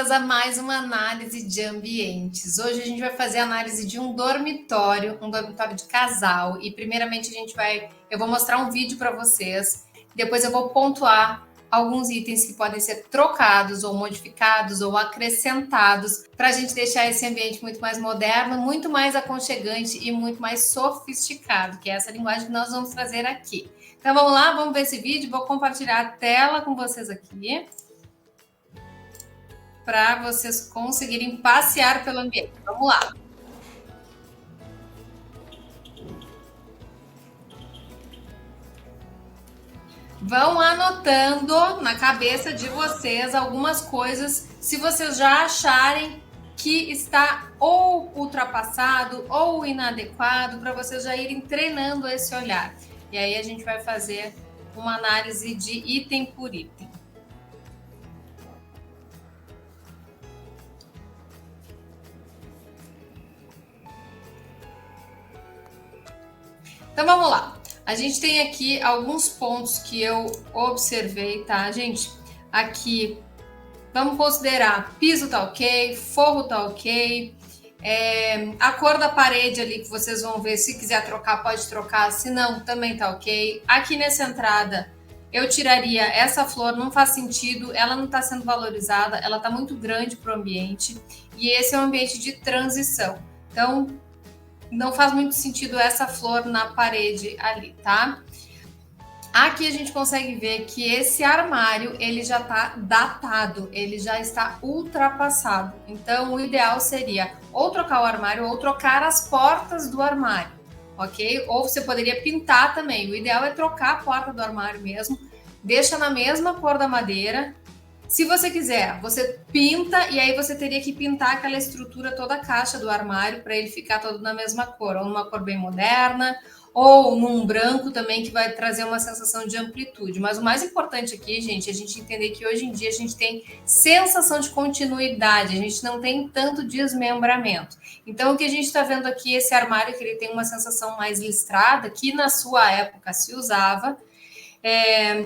bem-vindas a mais uma análise de ambientes. Hoje a gente vai fazer a análise de um dormitório de casal. E primeiramente eu vou mostrar um vídeo para vocês. Depois eu vou pontuar alguns itens que podem ser trocados ou modificados ou acrescentados para a gente deixar esse ambiente muito mais moderno, muito mais aconchegante e muito mais sofisticado, que é essa linguagem que nós vamos trazer aqui. Então vamos lá, vamos ver esse vídeo. Vou compartilhar a tela com vocês aqui, para vocês conseguirem passear pelo ambiente. Vamos lá. Vão anotando na cabeça de vocês algumas coisas, se vocês já acharem que está ou ultrapassado ou inadequado, para vocês já irem treinando esse olhar. E aí a gente vai fazer uma análise de item por item. Então vamos lá. A gente tem aqui alguns pontos que eu observei, tá, gente? Aqui, vamos considerar piso tá ok, forro tá ok, a cor da parede ali que vocês vão ver, se quiser trocar, pode trocar, se não, também tá ok. Aqui nessa entrada, eu tiraria essa flor, não faz sentido, ela não está sendo valorizada, ela está muito grande para o ambiente, e esse é um ambiente de transição. Então, não faz muito sentido essa flor na parede ali, tá? Aqui a gente consegue ver que esse armário, ele já está datado, ele já está ultrapassado. Então, o ideal seria ou trocar o armário ou trocar as portas do armário, ok? Ou você poderia pintar também. O ideal é trocar a porta do armário mesmo, deixa na mesma cor da madeira. Se você quiser, você pinta e aí você teria que pintar aquela estrutura, toda a caixa do armário para ele ficar todo na mesma cor, ou numa cor bem moderna, ou num branco também que vai trazer uma sensação de amplitude. Mas o mais importante aqui, gente, é a gente entender que hoje em dia a gente tem sensação de continuidade, a gente não tem tanto desmembramento. Então o que a gente está vendo aqui, esse armário que ele tem uma sensação mais listrada, que na sua época se usava.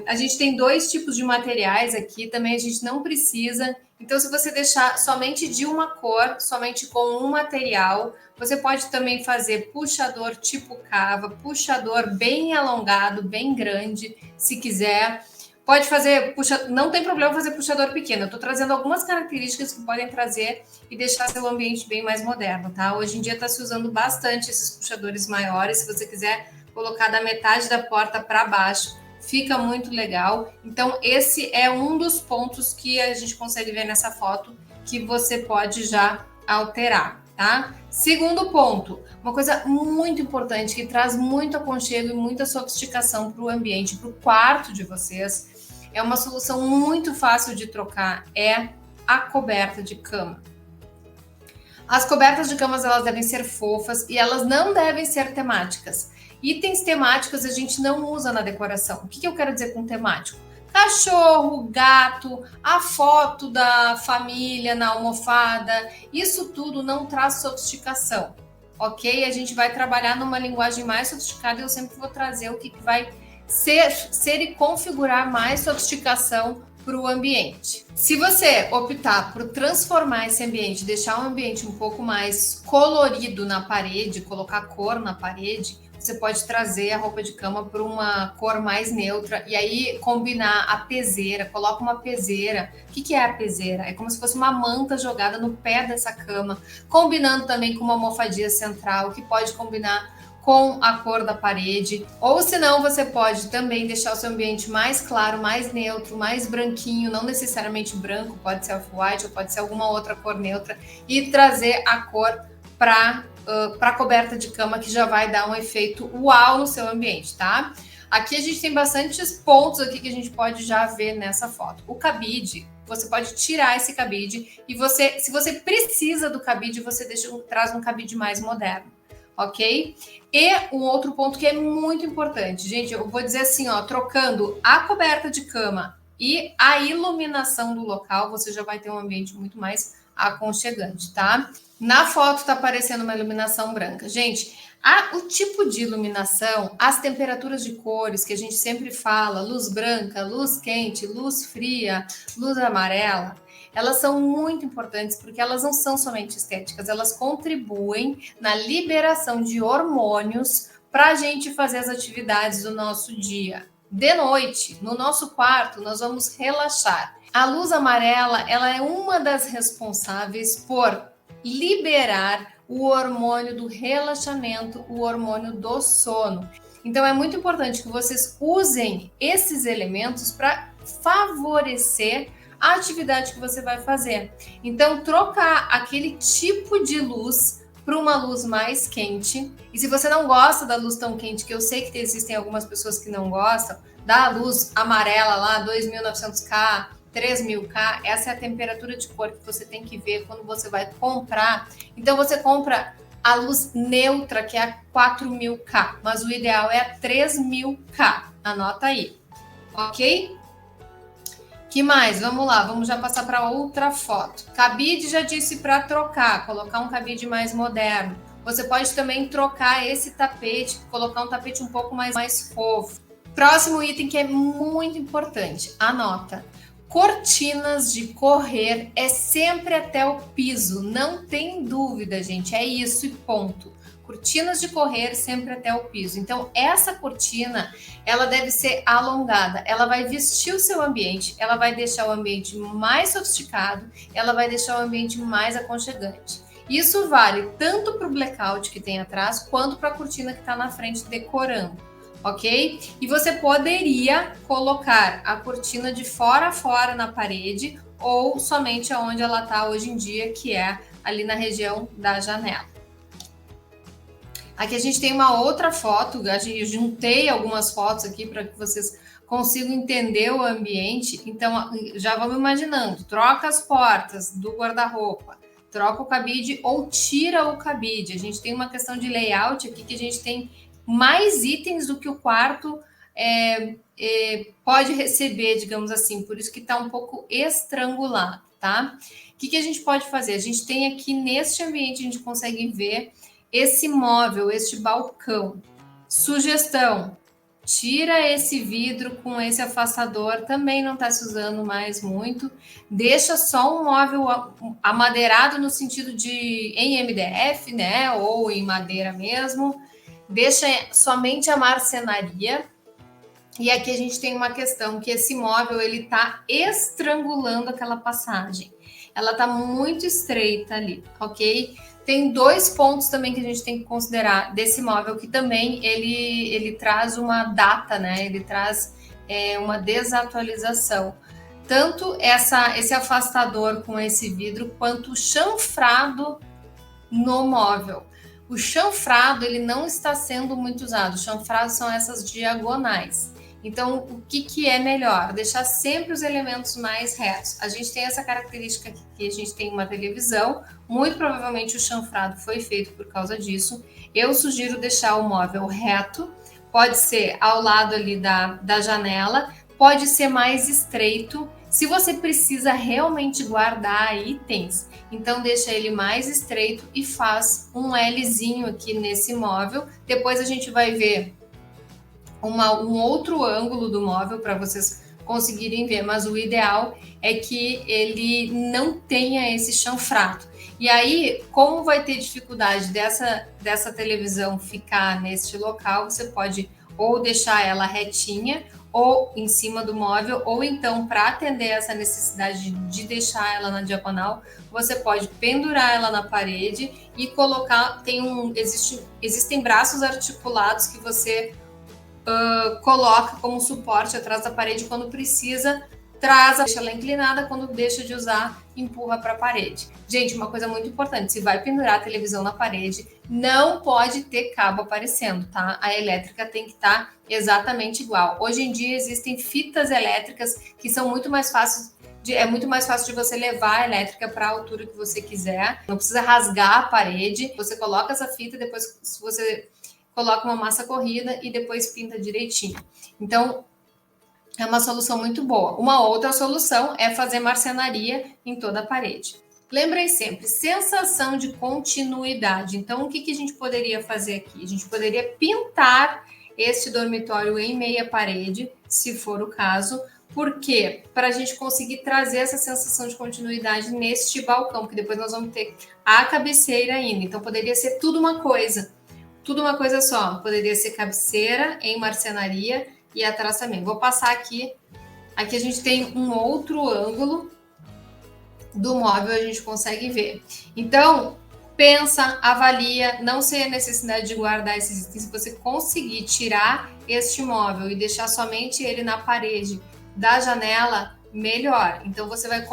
A gente tem dois tipos de materiais aqui, também a gente não precisa. Então, se você deixar somente de uma cor, somente com um material, você pode também fazer puxador tipo cava, puxador bem alongado, bem grande, se quiser. Pode fazer, não tem problema fazer puxador pequeno. Eu estou trazendo algumas características que podem trazer e deixar seu ambiente bem mais moderno, tá? Hoje em dia está se usando bastante esses puxadores maiores. Se você quiser colocar da metade da porta para baixo, fica muito legal. Então, esse é um dos pontos que a gente consegue ver nessa foto que você pode já alterar, tá? Segundo ponto, uma coisa muito importante que traz muito aconchego e muita sofisticação para o ambiente, para o quarto de vocês, é uma solução muito fácil de trocar, é a coberta de cama. As cobertas de camas, elas devem ser fofas e elas não devem ser temáticas. Itens temáticos a gente não usa na decoração. O que eu quero dizer com temático? Cachorro, gato, a foto da família na almofada, isso tudo não traz sofisticação, ok? A gente vai trabalhar numa linguagem mais sofisticada e eu sempre vou trazer o que vai ser e configurar mais sofisticação para o ambiente. Se você optar por transformar esse ambiente, deixar um ambiente um pouco mais colorido na parede, colocar cor na parede, você pode trazer a roupa de cama para uma cor mais neutra e aí combinar a peseira, coloca uma peseira. O que é a peseira? É como se fosse uma manta jogada no pé dessa cama, combinando também com uma almofadinha central, que pode combinar com a cor da parede, ou senão você pode também deixar o seu ambiente mais claro, mais neutro, mais branquinho, não necessariamente branco, pode ser off-white ou pode ser alguma outra cor neutra, e trazer a cor para a coberta de cama, que já vai dar um efeito uau no seu ambiente, tá? Aqui a gente tem bastantes pontos aqui que a gente pode já ver nessa foto. O cabide, você pode tirar esse cabide e você, se você precisa do cabide, você traz um cabide mais moderno, ok? E um outro ponto que é muito importante, gente, eu vou dizer assim, ó, trocando a coberta de cama e a iluminação do local, você já vai ter um ambiente muito mais aconchegante, tá? Na foto tá aparecendo uma iluminação branca. Gente, o tipo de iluminação, as temperaturas de cores que a gente sempre fala, luz branca, luz quente, luz fria, luz amarela, elas são muito importantes porque elas não são somente estéticas, elas contribuem na liberação de hormônios para a gente fazer as atividades do nosso dia. De noite, no nosso quarto, nós vamos relaxar. A luz amarela, ela é uma das responsáveis por liberar o hormônio do relaxamento, o hormônio do sono. Então é muito importante que vocês usem esses elementos para favorecer a atividade que você vai fazer. Então, trocar aquele tipo de luz para uma luz mais quente. E se você não gosta da luz tão quente, que eu sei que existem algumas pessoas que não gostam, da luz amarela lá, 2900K, 3000K, essa é a temperatura de cor que você tem que ver quando você vai comprar. Então, você compra a luz neutra, que é a 4000K, mas o ideal é a 3000K. Anota aí, ok? Que mais? Vamos lá, vamos já passar para outra foto. Cabide já disse para trocar, colocar um cabide mais moderno. Você pode também trocar esse tapete, colocar um tapete um pouco mais fofo. Próximo item que é muito importante, anota. Cortinas de correr é sempre até o piso, não tem dúvida, gente, é isso e ponto. Cortinas de correr sempre até o piso. Então, essa cortina, ela deve ser alongada, ela vai vestir o seu ambiente, ela vai deixar o ambiente mais sofisticado, ela vai deixar o ambiente mais aconchegante. Isso vale tanto para o blackout que tem atrás, quanto para a cortina que está na frente decorando. Ok? E você poderia colocar a cortina de fora a fora na parede ou somente aonde ela está hoje em dia, que é ali na região da janela. Aqui a gente tem uma outra foto, eu juntei algumas fotos aqui para que vocês consigam entender o ambiente. Então, já vamos imaginando, troca as portas do guarda-roupa, troca o cabide ou tira o cabide. A gente tem uma questão de layout aqui que a gente tem mais itens do que o quarto pode receber, digamos assim, por isso que está um pouco estrangulado, tá? O que a gente pode fazer? A gente tem aqui neste ambiente, a gente consegue ver esse móvel, este balcão. Sugestão, tira esse vidro com esse afastador, também não está se usando mais muito, deixa só um móvel amadeirado no sentido de em MDF, né, ou em madeira mesmo, deixa somente a marcenaria. E aqui a gente tem uma questão, que esse móvel ele tá estrangulando aquela passagem. Ela tá muito estreita ali, ok? Tem dois pontos também que a gente tem que considerar desse móvel, que também ele traz uma data, né? Ele traz uma desatualização. Tanto esse afastador com esse vidro, quanto o chanfrado no móvel. O chanfrado ele não está sendo muito usado. O chanfrado são essas diagonais. Então, o que é melhor? Deixar sempre os elementos mais retos. A gente tem essa característica aqui, que a gente tem uma televisão, muito provavelmente o chanfrado foi feito por causa disso. Eu sugiro deixar o móvel reto, pode ser ao lado ali da janela, pode ser mais estreito, se você precisa realmente guardar itens, então deixa ele mais estreito e faz um Lzinho aqui nesse móvel. Depois a gente vai ver um outro ângulo do móvel para vocês conseguirem ver, mas o ideal é que ele não tenha esse chanfrado. E aí, como vai ter dificuldade dessa televisão ficar neste local, você pode ou deixar ela retinha, ou em cima do móvel, ou então, para atender essa necessidade de deixar ela na diagonal, você pode pendurar ela na parede e colocar, existem braços articulados que você coloca como suporte atrás da parede quando precisa, deixa ela inclinada, quando deixa de usar, empurra para a parede. Gente, uma coisa muito importante, se vai pendurar a televisão na parede, não pode ter cabo aparecendo, tá? A elétrica tem que estar exatamente igual. Hoje em dia existem fitas elétricas que são muito mais fáceis, é muito mais fácil de você levar a elétrica para a altura que você quiser, não precisa rasgar a parede, você coloca essa fita, depois você coloca uma massa corrida e depois pinta direitinho. Então, é uma solução muito boa. Uma outra solução é fazer marcenaria em toda a parede. Lembrem sempre, sensação de continuidade. Então, o que a gente poderia fazer aqui? A gente poderia pintar este dormitório em meia parede, se for o caso, Por quê? Para a gente conseguir trazer essa sensação de continuidade neste balcão, porque depois nós vamos ter a cabeceira ainda. Então, poderia ser tudo uma coisa só. Poderia ser cabeceira em marcenaria e atrás também. Vou passar aqui. Aqui a gente tem um outro ângulo do móvel, a gente consegue ver. Então, pensa, avalia, não sei a necessidade de guardar esses itens. Se você conseguir tirar este móvel e deixar somente ele na parede da janela, melhor. Então, você vai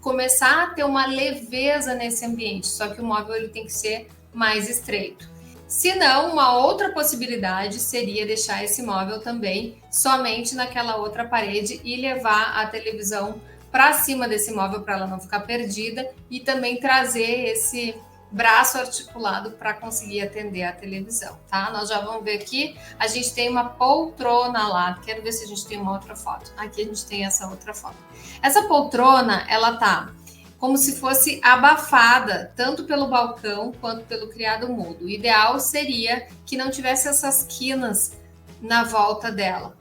começar a ter uma leveza nesse ambiente, só que o móvel ele tem que ser mais estreito. Se não, uma outra possibilidade seria deixar esse móvel também somente naquela outra parede e levar a televisão para cima desse móvel para ela não ficar perdida e também trazer esse braço articulado para conseguir atender a televisão, tá? Nós já vamos ver aqui, a gente tem uma poltrona lá, quero ver se a gente tem uma outra foto. Aqui a gente tem essa outra foto. Essa poltrona, ela tá como se fosse abafada, tanto pelo balcão quanto pelo criado mudo. O ideal seria que não tivesse essas quinas na volta dela.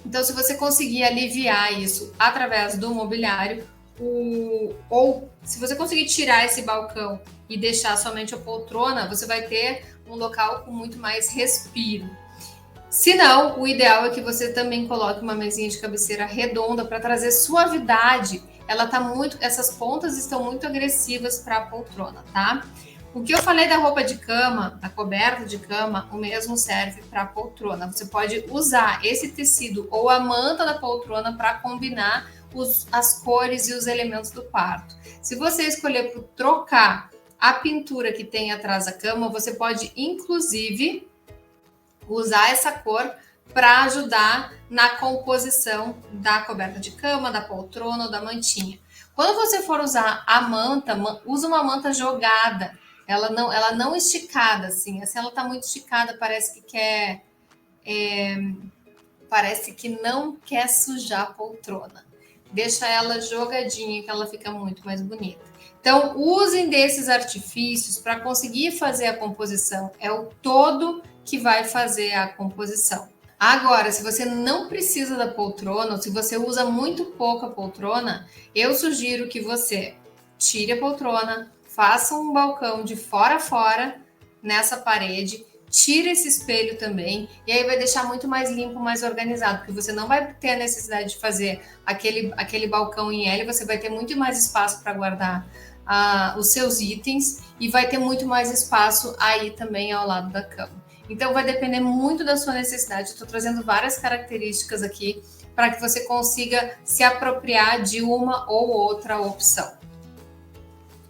Então, se você conseguir aliviar isso através do mobiliário, ou se você conseguir tirar esse balcão e deixar somente a poltrona, você vai ter um local com muito mais respiro. Se não, o ideal é que você também coloque uma mesinha de cabeceira redonda para trazer suavidade. Ela tá muito, essas pontas estão muito agressivas para a poltrona, tá? O que eu falei da roupa de cama, da coberta de cama, o mesmo serve para a poltrona. Você pode usar esse tecido ou a manta da poltrona para combinar as cores e os elementos do quarto. Se você escolher por trocar a pintura que tem atrás da cama, você pode inclusive usar essa cor para ajudar na composição da coberta de cama, da poltrona ou da mantinha. Quando você for usar a manta, usa uma manta jogada. Ela não esticada, assim. Assim, ela tá muito esticada, parece que não quer sujar a poltrona. Deixa ela jogadinha, que ela fica muito mais bonita. Então, usem desses artifícios para conseguir fazer a composição. É o todo que vai fazer a composição. Agora, se você não precisa da poltrona, ou se você usa muito pouco a poltrona, eu sugiro que você tire a poltrona, faça um balcão de fora a fora nessa parede, tire esse espelho também, e aí vai deixar muito mais limpo, mais organizado, porque você não vai ter a necessidade de fazer aquele balcão em L, você vai ter muito mais espaço para guardar os seus itens e vai ter muito mais espaço aí também ao lado da cama. Então vai depender muito da sua necessidade. Estou trazendo várias características aqui para que você consiga se apropriar de uma ou outra opção.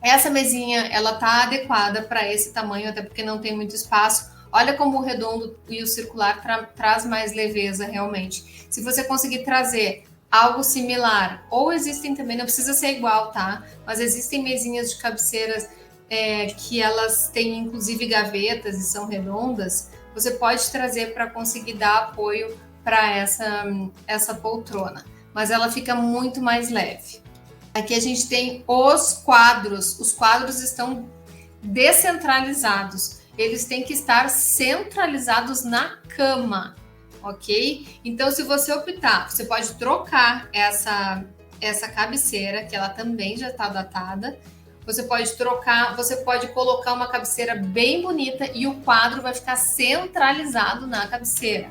Essa mesinha, ela tá adequada para esse tamanho, até porque não tem muito espaço. Olha como o redondo e o circular traz mais leveza realmente. Se você conseguir trazer algo similar, ou existem também, não precisa ser igual, tá? Mas existem mesinhas de cabeceiras que elas têm inclusive gavetas e são redondas, você pode trazer para conseguir dar apoio para essa poltrona, mas ela fica muito mais leve. Aqui a gente tem os quadros estão descentralizados, eles têm que estar centralizados na cama, ok? Então, se você optar, você pode trocar essa cabeceira, que ela também já está datada. Você pode trocar, você pode colocar uma cabeceira bem bonita e o quadro vai ficar centralizado na cabeceira.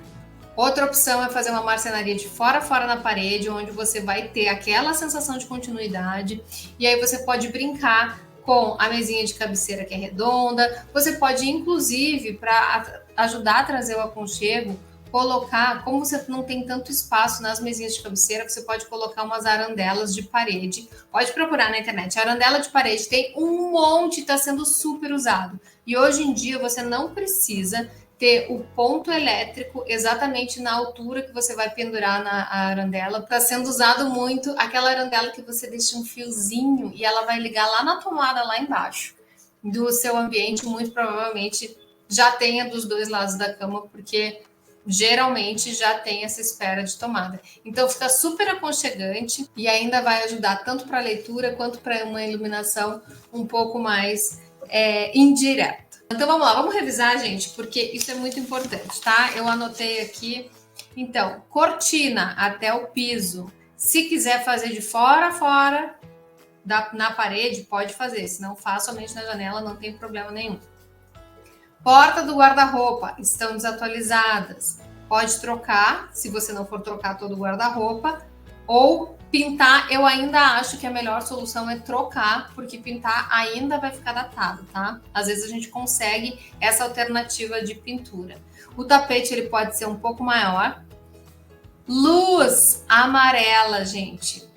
Outra opção é fazer uma marcenaria de fora a fora na parede, onde você vai ter aquela sensação de continuidade. E aí você pode brincar com a mesinha de cabeceira que é redonda. Você pode, inclusive, para ajudar a trazer o aconchego, colocar, como você não tem tanto espaço nas mesinhas de cabeceira, você pode colocar umas arandelas de parede. Pode procurar na internet. A arandela de parede tem um monte, está sendo super usado. E hoje em dia você não precisa ter o ponto elétrico exatamente na altura que você vai pendurar na arandela. Está sendo usado muito aquela arandela que você deixa um fiozinho e ela vai ligar lá na tomada, lá embaixo do seu ambiente. Muito provavelmente já tenha dos dois lados da cama, porque geralmente já tem essa espera de tomada. Então fica super aconchegante e ainda vai ajudar tanto para a leitura quanto para uma iluminação um pouco mais indireta. Então vamos lá, vamos revisar, gente, porque isso é muito importante, tá? Eu anotei aqui Então, cortina até o piso. Se quiser fazer de fora a fora, na parede, pode fazer. Se não faz somente na janela, não tem problema nenhum. Porta do guarda-roupa estão desatualizadas. Pode trocar, se você não for trocar todo o guarda-roupa, ou pintar. Eu ainda acho que a melhor solução é trocar, porque pintar ainda vai ficar datado, tá? Às vezes a gente consegue essa alternativa de pintura. O tapete ele pode ser um pouco maior. Luz amarela, gente.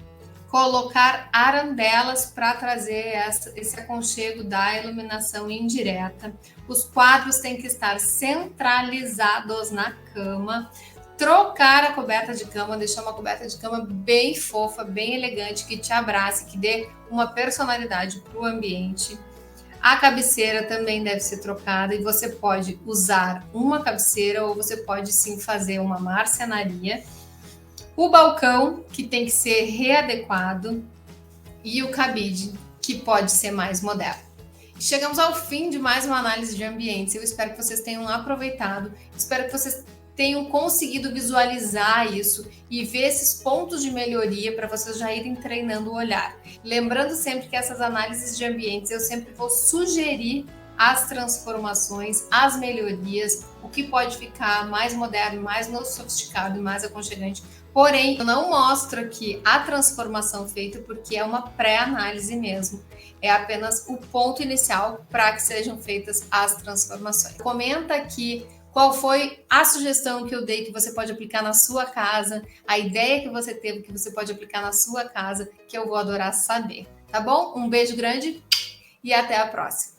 Colocar arandelas para trazer esse aconchego da iluminação indireta. Os quadros têm que estar centralizados na cama. Trocar a coberta de cama, deixar uma coberta de cama bem fofa, bem elegante, que te abrace, que dê uma personalidade para o ambiente. A cabeceira também deve ser trocada e você pode usar uma cabeceira ou você pode sim fazer uma marcenaria. O balcão, que tem que ser readequado, e o cabide, que pode ser mais moderno. Chegamos ao fim de mais uma análise de ambientes. Eu espero que vocês tenham aproveitado, espero que vocês tenham conseguido visualizar isso e ver esses pontos de melhoria para vocês já irem treinando o olhar. Lembrando sempre que essas análises de ambientes eu sempre vou sugerir as transformações, as melhorias, o que pode ficar mais moderno, mais sofisticado e mais aconchegante. Porém, eu não mostro aqui a transformação feita porque é uma pré-análise mesmo. É apenas o ponto inicial para que sejam feitas as transformações. Comenta aqui qual foi a sugestão que eu dei que você pode aplicar na sua casa, a ideia que você teve que você pode aplicar na sua casa, que eu vou adorar saber. Tá bom? Um beijo grande e até a próxima.